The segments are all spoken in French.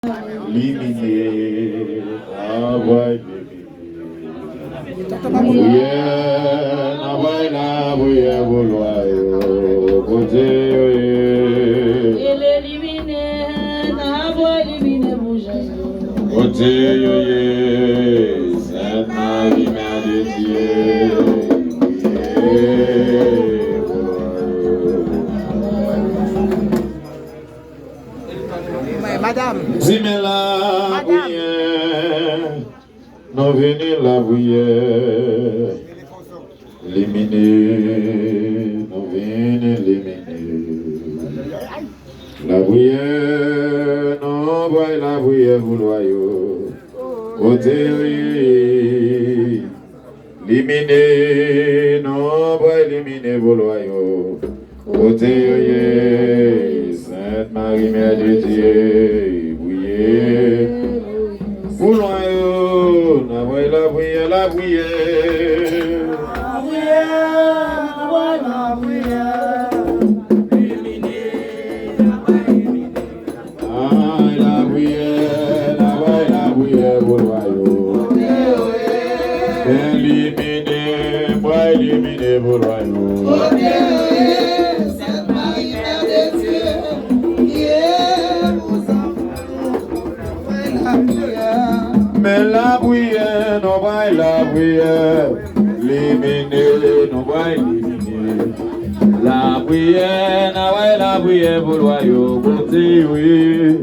Limine, travail, Nabouye, Nabouye, Bouloyo, Côté, Il élimine, Nabouye, élimine, Boujayo. Côté, Sainte Marie, Mère de Dieu. Madame. Zimela, bouillère, non venez la bouillère, l'éminer, non venez l'éminer. La bouillère, non boy la bouillère, vous loyaux, côté l'éminer, non boy l'éminer, vous loyaux, côté Sainte Marie, Mère de Dieu, bouillée, bouloyo, la bouillée, la bouillée, la bouillée. La bouillée, la bouillée, bouloyo. Éliminer, moi éliminer, bouloyo. Mais la bouillère, non va la bouillère, l'éliminer, non va éliminer. La bouillère, non va la bouillère, vous loyaux, côté oui.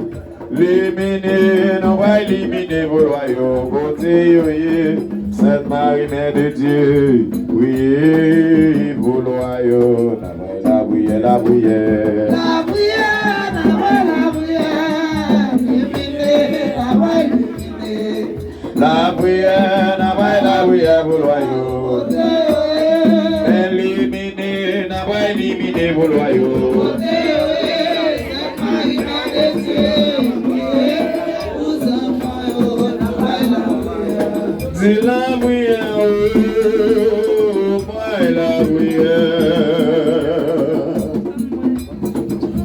L'éliminer, non va éliminer, vous loyaux, côté oui. Sainte Marie, Mère de Dieu, oui, vous loyaux, la bouillère, la bouillère. La bouillère, la bouillère, éliminer, La bouillère, la bouillère, vous loyaux. Éliminer, n'a éliminer, vous loyaux. C'est la bouillère, moi la bouillère.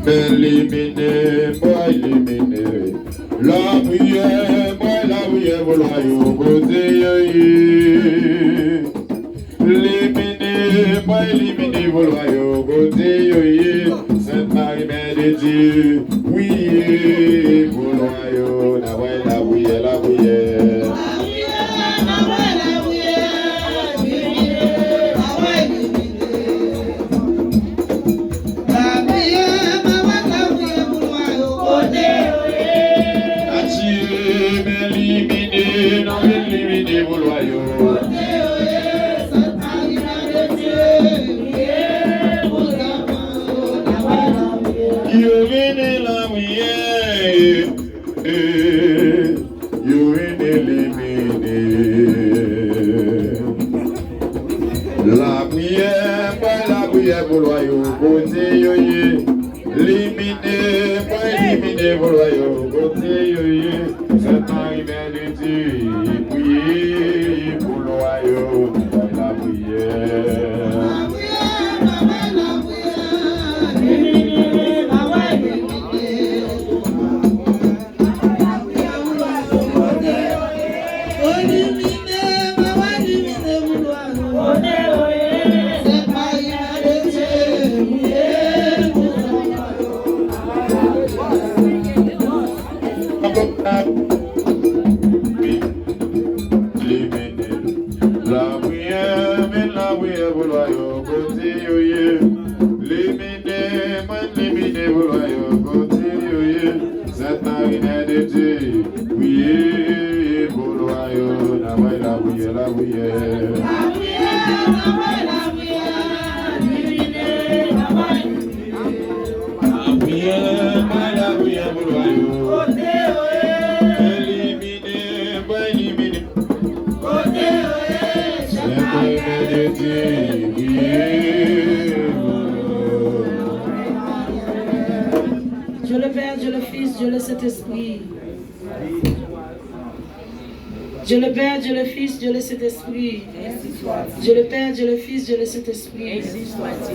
Éliminer, moi éliminer. La bouillère, vous loyaux, côté l'éliminer, pas éliminer, vous loyaux, côté Sainte Marie, Mère de Dieu, oui, vous loyaux, la bouillère, la bouillère. Non éliminer vos loyaux. You in la bouillère, you in éliminer. La bouillère, pas la bouillère vos loyaux. Côté yoye, éliminer, pas éliminer vos loyaux. Côté yoye, Sainte Marie, Mère de Dieu, priez pour loyaux, la bouillère. La bouillère, vous loyaux, côté yoye. L'éliminer, moi éliminer, vous loyaux, côté yoye. Sainte Marie, Mère de Dieu, priez pour loyaux, la bouillère, la bouillère. La bouillère, vous loyaux. Éliminer, moi éliminer. Dieu le Père, Dieu le Fils, Dieu le Saint-Esprit. Dieu le Père, Dieu le Fils, Dieu le Saint-Esprit. Dieu le Père, Dieu le Fils, Dieu le Saint-Esprit.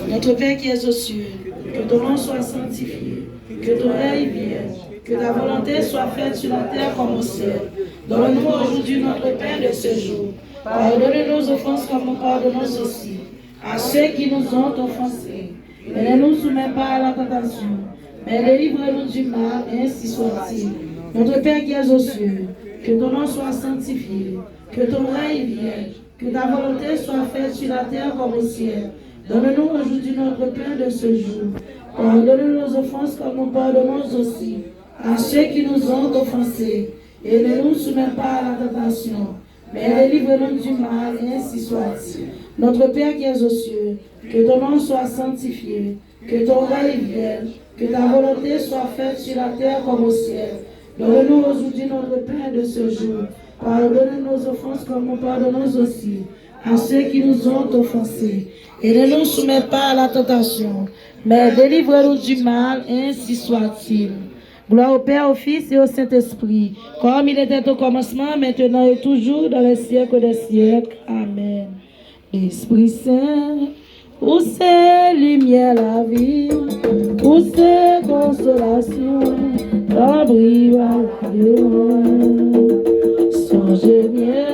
Notre Père qui es aux cieux, que ton nom soit sanctifié, que ton règne vienne. Que ta volonté soit faite sur la terre comme au ciel. Donne-nous aujourd'hui notre pain de ce jour. Pardonne nos offenses comme nous pardonnons aussi à ceux qui nous ont offensés. Et ne nous soumets pas à la tentation, mais délivre-nous du mal, ainsi soit-il. Notre Père qui es aux cieux, que ton nom soit sanctifié, que ton règne vienne, que ta volonté soit faite sur la terre comme au ciel. Donne-nous aujourd'hui notre pain de ce jour. Pardonne nos offenses comme nous pardonnons aussi à ceux qui nous ont offensés. Et ne nous soumets pas à la tentation, mais délivre-nous du mal, ainsi soit-il. Notre Père qui es aux cieux, que ton nom soit sanctifié, que ton règne vienne, que ta volonté soit faite sur la terre comme au ciel. Donne-nous aujourd'hui notre pain de ce jour. Pardonne nos offenses comme nous pardonnons aussi à ceux qui nous ont offensés. Et ne nous soumets pas à la tentation, mais délivre-nous du mal, ainsi soit-il. Gloire au Père, au Fils et au Saint-Esprit, comme il était au commencement, maintenant et toujours, dans les siècles des siècles. Amen. Esprit Saint, où c'est lumière la vie, où c'est consolation, l'abri à la lumière. Songez bien,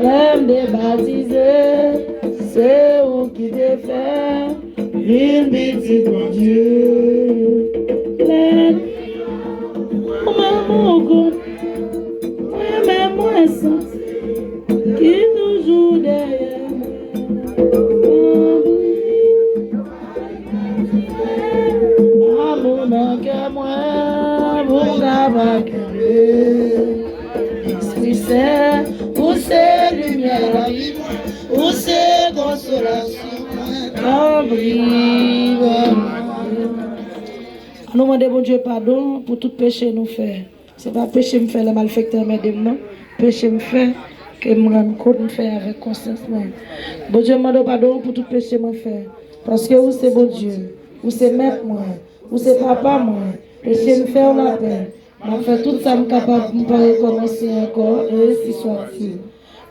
l'aime des baptisés, c'est où qui te fait une bêtise pour Dieu. Même moi senti qui toujours derrière amour manque moi mon gars Esprit Saint où c'est lumière la vie où c'est consolation nous demandons bon Dieu pardon pour tout péché nous faire. C'est pas péché me faire le malfaiteur mais non, péché me faire que me rendre compte me faire avec conscience. Bon Dieu demande pardon pour tout péché me faire parce que vous c'est bon Dieu, vous c'est maître moi, vous c'est papa moi. Péché me faire la peine. M'a fait tout ça me capable de pas recommencer encore et ainsi soit-il.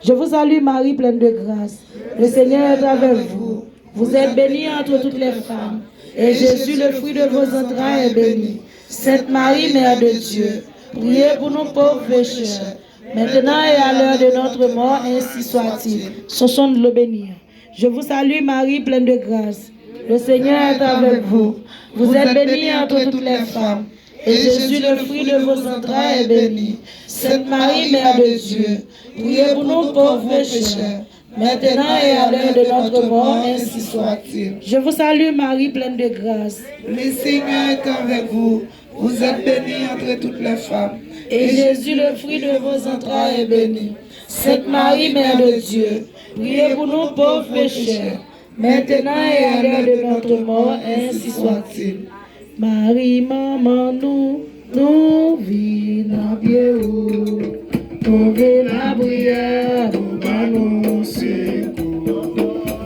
Je vous salue Marie pleine de grâce. Le Seigneur est avec vous. Vous êtes bénie entre toutes les femmes. Et Jésus, le fruit de vos entrailles, est béni. Sainte Marie, Mère de Dieu, priez pour nous pauvres pécheurs, maintenant et à l'heure de notre mort, ainsi soit-il. Chanson de le bénir. Je vous salue Marie, pleine de grâce. Le Seigneur est avec vous. Vous êtes bénie entre toutes les femmes. Et Jésus, le fruit de vos entrailles, est béni. Sainte Marie, Mère de Dieu, priez pour nous pauvres pécheurs, maintenant et à l'heure de notre mort, ainsi soit-il. Je vous salue Marie, pleine de grâce. Le Seigneur est avec vous. Vous êtes bénie entre toutes les femmes. Et Jésus, le fruit de vos entrailles, est béni. Sainte Marie, Mère de Dieu, priez pour nous pauvres pécheurs, maintenant et à l'heure de notre mort, ainsi soit-il. Marie, maman, nous vîmes bien où, nous vîmes la prière, nous annoncer.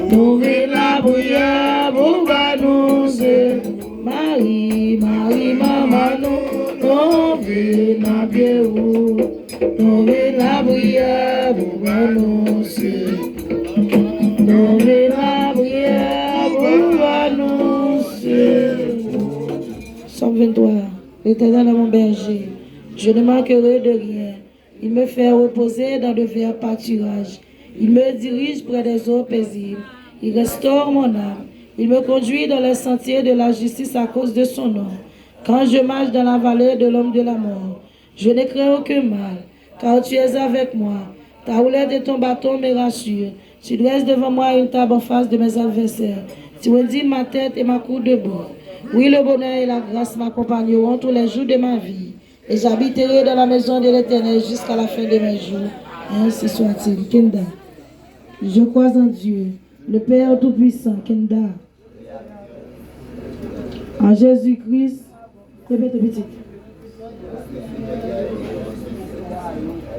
Nous vîmes la prière, nous annoncer. Marie, Marie, maman, nous vîmes bien où, nous vîmes la prière, nous annoncer. Nous vîmes la prière, nous annoncer. Psaume 23. L'Éternel est mon berger, je ne manquerai de rien. Il me fait reposer dans de verts pâturages. Il me dirige près des eaux paisibles. Il restaure mon âme. Il me conduit dans les sentiers de la justice à cause de son nom. Quand je marche dans la vallée de l'homme de la mort, je ne crains aucun mal, car tu es avec moi. Ta houlette et ton bâton me rassurent. Tu dresses devant moi une table en face de mes adversaires. Tu redis ma tête et ma cour debout. Oui, le bonheur et la grâce m'accompagneront tous les jours de ma vie. Et j'habiterai dans la maison de l'Éternel jusqu'à la fin de mes jours. Ainsi soit-il. Kenda. Je crois en Dieu, le Père Tout-Puissant. Kenda. En Jésus-Christ. Répétez petit.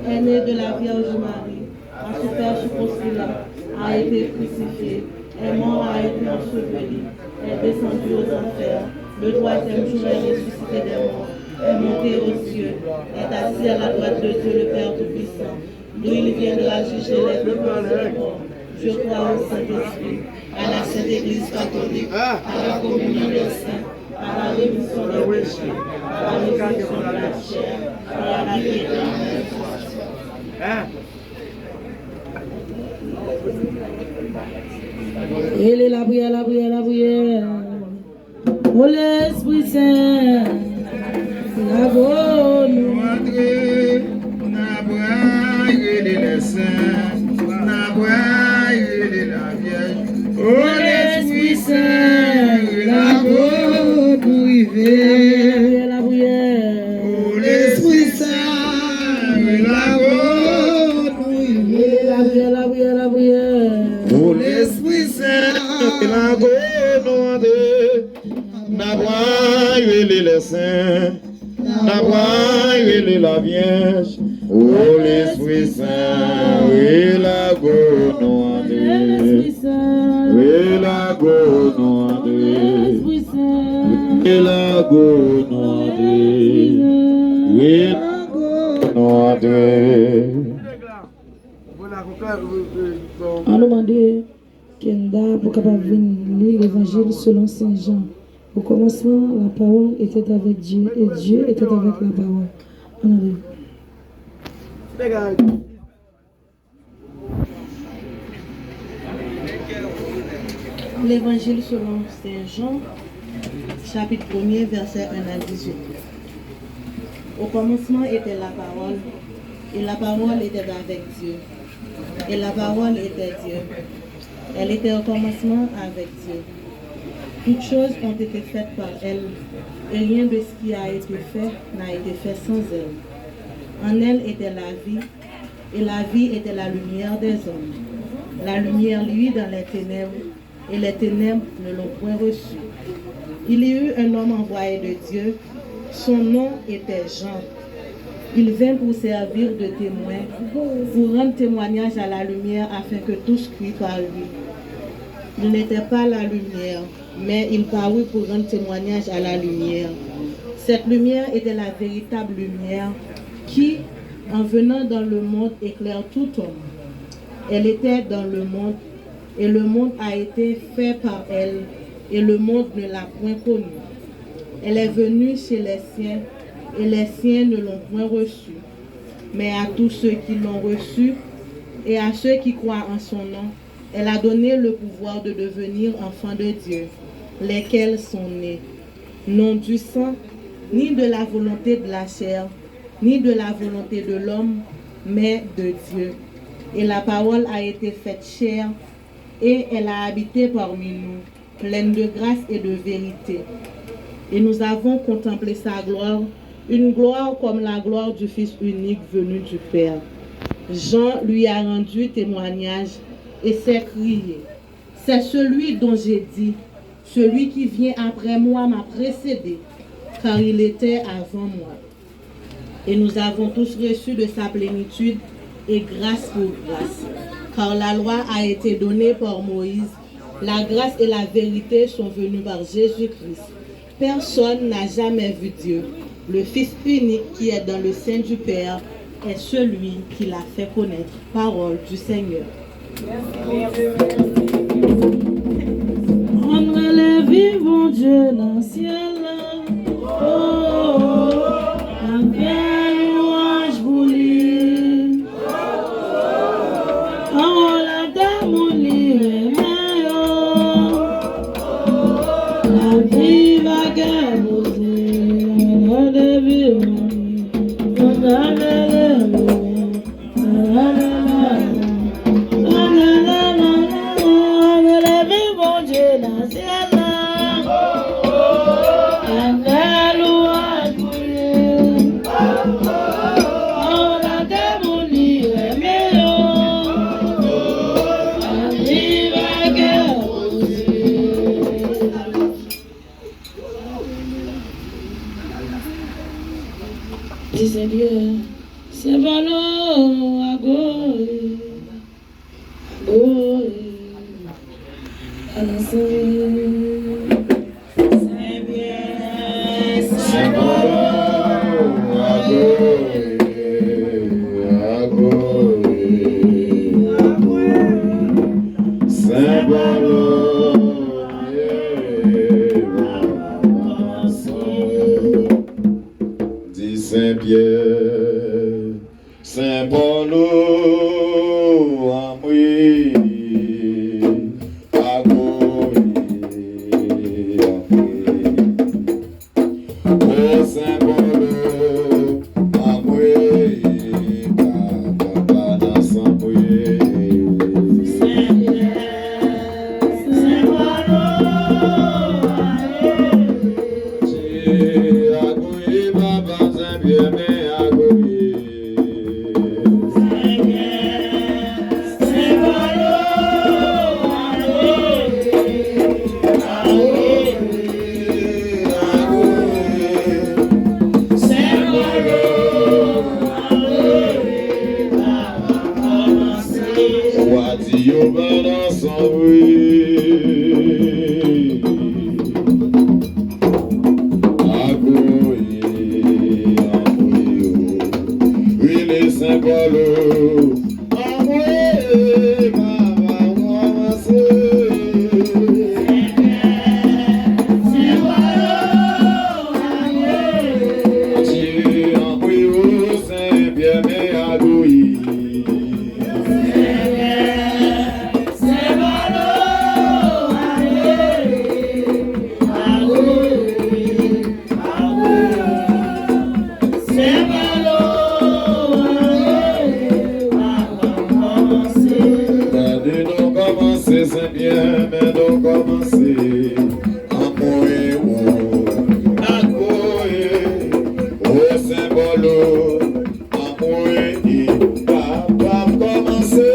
Aîné de la Vierge Marie, à ce Père circoncis-là, a été crucifié, est mort, a été enseveli, est descendu aux enfers, le troisième jour est ressuscité des morts, est monté aux cieux, est assis à la droite de Dieu le Père Tout-Puissant, d'où il viendra juger les vivants et les morts. Je crois au Saint-Esprit, à la Sainte Église catholique, à la communion des saints, à la rémission des péchés, la résurrection de la chair et à la vie éternelle. Il est la prière, la prière, la prière. Oh l'Esprit Saint, la bonne. Oh l'Esprit Saint, la bonne arrivée. La prière. Oh l'Esprit Saint, la bonne arrivée. La prière, la prière, la prière. Oh l'Esprit Saint, la bonne arrivée. N'aboyer les saints, n'aboyer la Vierge, oh l'Esprit Saint, oui la gonnoire, oui la gonnoire, oui la gonnoire, oui la gonnoire. On demandait Kenda pour capable venir l'évangile selon Saint Jean. Au commencement, la parole était avec Dieu et Dieu était avec la parole. On a dit. L'évangile selon Saint Jean, chapitre 1er, verset 1 à 18. Au commencement était la parole, et la parole était avec Dieu, et la parole était Dieu. Elle était au commencement avec Dieu. Toutes choses ont été faites par elle, et rien de ce qui a été fait n'a été fait sans elle. En elle était la vie, et la vie était la lumière des hommes. La lumière luit dans les ténèbres, et les ténèbres ne l'ont point reçue. Il y eut un homme envoyé de Dieu, son nom était Jean. Il vint pour servir de témoin, pour rendre témoignage à la lumière afin que tous crient par lui. Il n'était pas la lumière, mais il parut pour rendre témoignage à la lumière. Cette lumière était la véritable lumière qui, en venant dans le monde, éclaire tout homme. Elle était dans le monde, et le monde a été fait par elle, et le monde ne l'a point connue. Elle est venue chez les siens, et les siens ne l'ont point reçue. Mais à tous ceux qui l'ont reçue, et à ceux qui croient en son nom, elle a donné le pouvoir de devenir enfants de Dieu, lesquels sont nés, non du sang, ni de la volonté de la chair, ni de la volonté de l'homme, mais de Dieu. Et la parole a été faite chair, et elle a habité parmi nous, pleine de grâce et de vérité. Et nous avons contemplé sa gloire, une gloire comme la gloire du Fils unique venu du Père. Jean lui a rendu témoignage et s'est crié: c'est celui dont j'ai dit, celui qui vient après moi m'a précédé, car il était avant moi. Et nous avons tous reçu de sa plénitude et grâce pour grâce, car la loi a été donnée par Moïse, la grâce et la vérité sont venues par Jésus-Christ. Personne n'a jamais vu Dieu. Le Fils unique qui est dans le sein du Père est celui qui l'a fait connaître. Parole du Seigneur. On relève vivant Dieu dans le ciel. Oh, un bel louange pour lui. Oh, la dame au lit, la vie va gaboser. On relève vivant Dieu dans le ciel. Seigneur, c'est bon à gauche, à c'est bien, c'est bon à gauche, c'est bon. symbole. Envoyé, maman, commencé. C'est bien, mais donc commencer à courir, au symbole, à courir, pas commencer.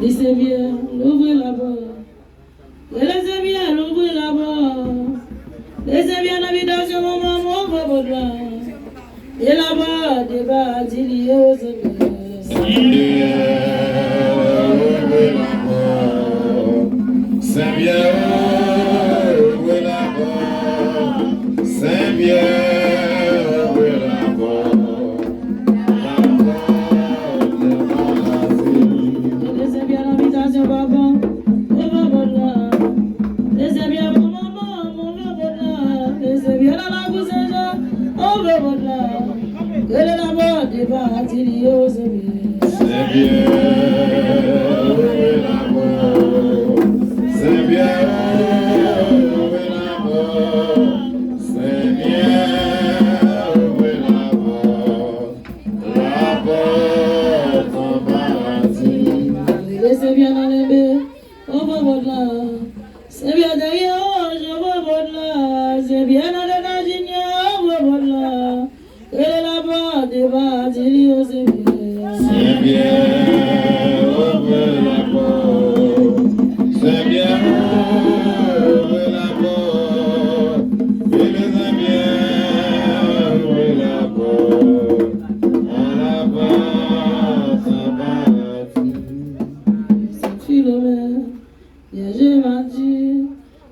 Laissez bien, ouvrez la porte. Laissez bien, ouvrez la porte. Laissez bien l'habitation, maman, mon papa blanc. Et là-bas, débat, il y a aux Saint-Pierre, ouvrez la porte. Saint-Pierre, ouvrez la porte. Laissez bien l'habitation, papa. Mon papa blanc. Laissez bien mon maman, mon papa blanc. Laissez bien la cousin, mon papa blanc. Que là-bas, débat, il y a aux Saint-Pierre, ouvrez la porte. Saint-Pierre, ouvrez la porte. Saint-Pierre, ouvrez la porte. La débat, dis-lui, c'est bien. C'est bien, ouvre la porte. C'est bien, ouvre la porte. Il est bien, ouvre la porte. On la passe à bâtir. Saint Philomène, Vierge Marie,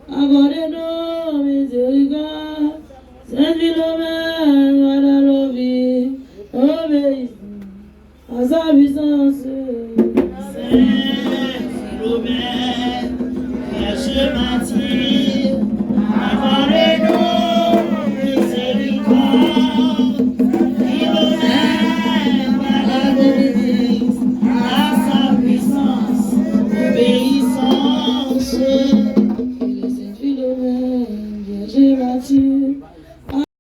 accordez-nous miséricorde. Saint Philomène, Guadalupe, obéissez à sa puissance. Saint Philomène, Vierge Marie, accordez-nous miséricorde. Philomène, Guadalupe, à sa puissance, obéissance. Saint Philomène, Vierge Marie,